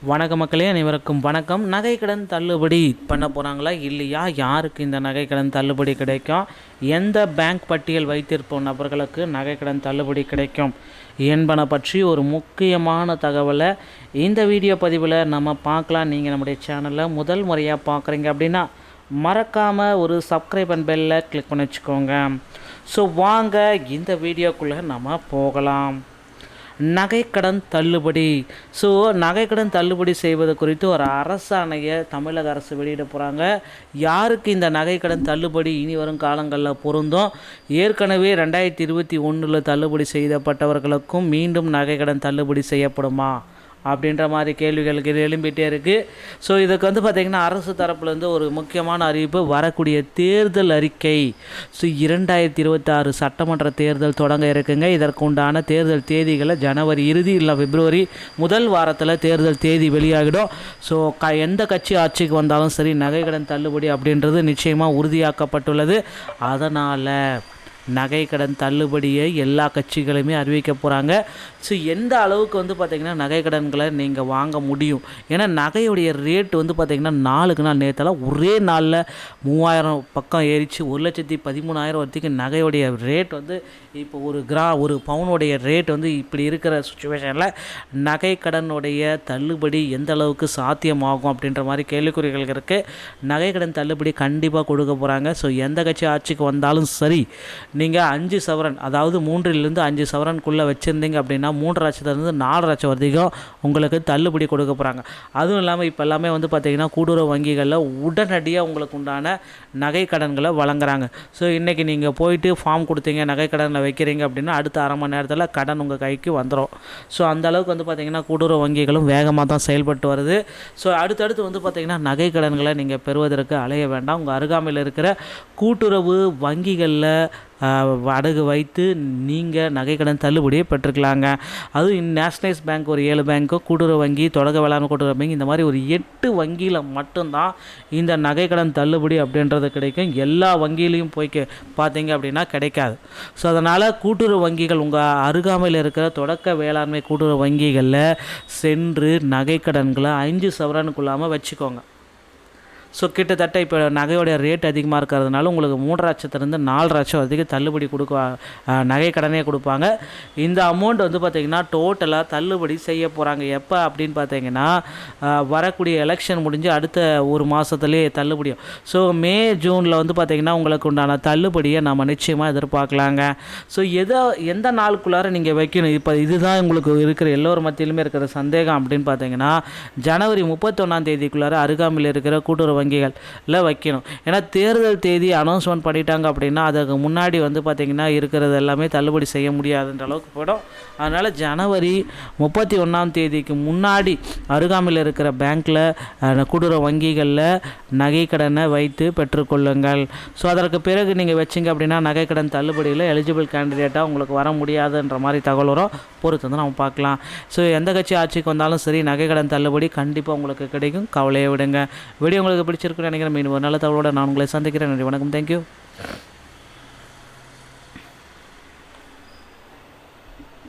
வணக்க மக்களே, அனைவருக்கும் வணக்கம். நகைக்கடன் தள்ளுபடி பண்ண போகிறாங்களா இல்லையா? யாருக்கு இந்த நகைக்கடன் தள்ளுபடி கிடைக்கும்? எந்த பேங்க் பட்டியல் வைத்திருப்போம் நபர்களுக்கு நகைக்கடன் தள்ளுபடி கிடைக்கும் என்பன பற்றி ஒரு முக்கியமான தகவலை இந்த வீடியோ பதிவில் நம்ம பார்க்கலாம். நீங்கள் நம்முடைய சேனலில் முதல் முறையாக பார்க்குறீங்க அப்படின்னா மறக்காமல் ஒரு சப்ஸ்கிரைப் அண்ட் பெல்லை கிளிக் பண்ணி வச்சுக்கோங்க. ஸோ வாங்க இந்த வீடியோக்குள்ளே நம்ம போகலாம். நகைக்கடன் தள்ளுபடி. நகைக்கடன் தள்ளுபடி செய்வது குறித்து ஒரு அரசாணையை தமிழக அரசு வெளியிட போகிறாங்க. யாருக்கு இந்த நகைக்கடன் தள்ளுபடி இனி வரும் காலங்களில் பொருந்தும்? ஏற்கனவே 2021 தள்ளுபடி செய்யப்பட்டவர்களுக்கும் மீண்டும் நகைக்கடன் தள்ளுபடி செய்யப்படுமா அப்படின்ற மாதிரி கேள்விகளுக்கு இது எழும்பிகிட்டே இருக்குது. ஸோ இதுக்கு பார்த்திங்கன்னா அரசு தரப்புலேருந்து ஒரு முக்கியமான அறிவிப்பு வரக்கூடிய தேர்தல் அறிக்கை. 2026 சட்டமன்ற தேர்தல் தொடங்க இருக்குங்க. இதற்கு உண்டான தேர்தல் தேதிகளை ஜனவரி இறுதி இல்லை பிப்ரவரி முதல் வாரத்தில் தேர்தல் தேதி வெளியாகிடும். ஸோ எந்த கட்சி ஆட்சிக்கு வந்தாலும் சரி நகைக்கடன் தள்ளுபடி அப்படின்றது நிச்சயமாக உறுதியாக்கப்பட்டுள்ளது. அதனால் நகைக்கடன் தள்ளுபடியை எல்லா கட்சிகளுமே அறிவிக்க போகிறாங்க. ஸோ எந்த அளவுக்கு பார்த்திங்கன்னா நகைக்கடன்களை நீங்கள் வாங்க முடியும்? ஏன்னா நகையுடைய ரேட்டு பார்த்திங்கன்னா நாளுக்கு நாள் நேரத்தில் ஒரே நாளில் 3000 பக்கம் ஏறிச்சு. 1,13,000 வரைக்கும் நகையுடைய ரேட் இப்போ ஒரு பவுனுடைய ரேட் இப்படி இருக்கிற சுச்சுவேஷனில் நகைக்கடனுடைய தள்ளுபடி எந்த அளவுக்கு சாத்தியமாகும் அப்படின்ற மாதிரி கேள்விக்குறிகள் இருக்குது. நகைக்கடன் தள்ளுபடி கண்டிப்பாக கொடுக்க போகிறாங்க. ஸோ எந்த கட்சி ஆட்சிக்கு வந்தாலும் சரி, நீங்கள் 5 சவரன், அதாவது 3லிருந்து 5 சவரனுக்குள்ளே வச்சுருந்தீங்க அப்படின்னா 3 லட்சத்துலேருந்து 4 லட்சம் வரைக்கும் உங்களுக்கு தள்ளுபடி கொடுக்க போகிறாங்க. அதுவும் இல்லாமல் இப்போ எல்லாமே பார்த்திங்கன்னா கூட்டுறவு வங்கிகளில் உடனடியாக உங்களுக்கு உண்டான நகை கடன்களை வழங்குறாங்க. ஸோ இன்றைக்கி நீங்கள் போயிட்டு ஃபார்ம் கொடுத்தீங்க, நகை கடனில் வைக்கிறீங்க அப்படின்னா அடுத்த அரை மணி நேரத்தில் கடன் உங்கள் கைக்கு வந்துடும். ஸோ அந்தளவுக்கு பார்த்திங்கன்னா கூட்டுறவு வங்கிகளும் வேகமாக தான் செயல்பட்டு வருது. ஸோ அடுத்தடுத்து பார்த்திங்கன்னா நகை கடன்களை நீங்கள் பெறுவதற்கு அலைய வேண்டாம். உங்கள் அருகாமையில் இருக்கிற கூட்டுறவு வங்கிகளில் அடகு வைத்து நீங்கள் நகைக்கடன் தள்ளுபடியை பெற்றுக்கலாங்க. அதுவும் நேஷனலைஸ் பேங்க் ஒரு 7 பேங்க்கு, கூட்டுறவு வங்கி, தொடக்க வேளாண் கூட்டுறவு வங்கி, இந்த மாதிரி ஒரு 8 வங்கியில் மட்டும்தான் இந்த நகைக்கடன் தள்ளுபடி அப்படின்றது கிடைக்கும். எல்லா வங்கியிலையும் போய் பார்த்தீங்க அப்படின்னா கிடைக்காது. ஸோ அதனால் கூட்டுறவு வங்கிகள் உங்கள் அருகாமையில் இருக்கிற தொடக்க வேளாண்மை கூட்டுறவு வங்கிகளில் சென்று நகைக்கடன்களை 5 சவரனுக்குள்ளாமல் வச்சுக்கோங்க. ஸோ கிட்டத்தட்ட இப்போ நகையோடைய ரேட் அதிகமாக இருக்கிறதுனால உங்களுக்கு 3 லட்சத்துலேருந்து 4 லட்சம் வரைக்கும் தள்ளுபடி நகை கடனே கொடுப்பாங்க. இந்த அமௌண்ட் பார்த்திங்கன்னா டோட்டலாக தள்ளுபடி செய்ய போகிறாங்க. எப்போ அப்படின்னு பார்த்தீங்கன்னா வரக்கூடிய எலெக்ஷன் முடிஞ்சு அடுத்த ஒரு மாதத்துலேயே தள்ளுபடியும். ஸோ மே ஜூனில் பார்த்திங்கன்னா உங்களுக்கு உண்டான தள்ளுபடியை நம்ம நிச்சயமாக எதிர்பார்க்கலாங்க. ஸோ எந்த நாளுக்குள்ளார நீங்கள் வைக்கணும்? இப்போ இதுதான் உங்களுக்கு இருக்கிற எல்லோரும் மத்தியிலுமே இருக்கிற சந்தேகம் அப்படின்னு பார்த்தீங்கன்னா ஜனவரி 31 அருகாமையில் இருக்கிற கூட்டுறவு வங்கிகளில் வைக்கணும். ஏன்னா தேர்தல் தேதி அனௌன்ஸ்மெண்ட் பண்ணிட்டாங்க அப்படின்னா அதுக்கு முன்னாடி பார்த்திங்கன்னா இருக்கிறது எல்லாமே தள்ளுபடி செய்ய முடியாதுன்ற அளவுக்கு போயிடும். அதனால் ஜனவரி 31 முன்னாடி அருகாமையில் இருக்கிற பேங்க்கில் கூட்டுறவு வங்கிகளில் நகைக்கடனை வைத்து பெற்றுக்கொள்ளுங்கள். ஸோ அதற்கு பிறகு நீங்கள் வச்சிங்க அப்படின்னா நகைக்கடன் தள்ளுபடியில் எலிஜிபிள் கேண்டிடேட்டாக உங்களுக்கு வர முடியாதுன்ற மாதிரி தகவல் வரும். பொறுத்து நம்ம பார்க்கலாம். ஸோ எந்த கட்சி ஆட்சிக்கு வந்தாலும் சரி நகைக்கடன் தள்ளுபடி கண்டிப்பாக உங்களுக்கு கிடைக்கும். கவலையை விடுங்க. வீடியோ உங்களுக்கு பிடிச்சிருக்குன்னு நினைக்கிறேன். மீண்டும் ஒரு நல்ல தகவலோடு நான் உங்களை சந்திக்கிறேன். நன்றி, வணக்கம், தேங்க்யூ.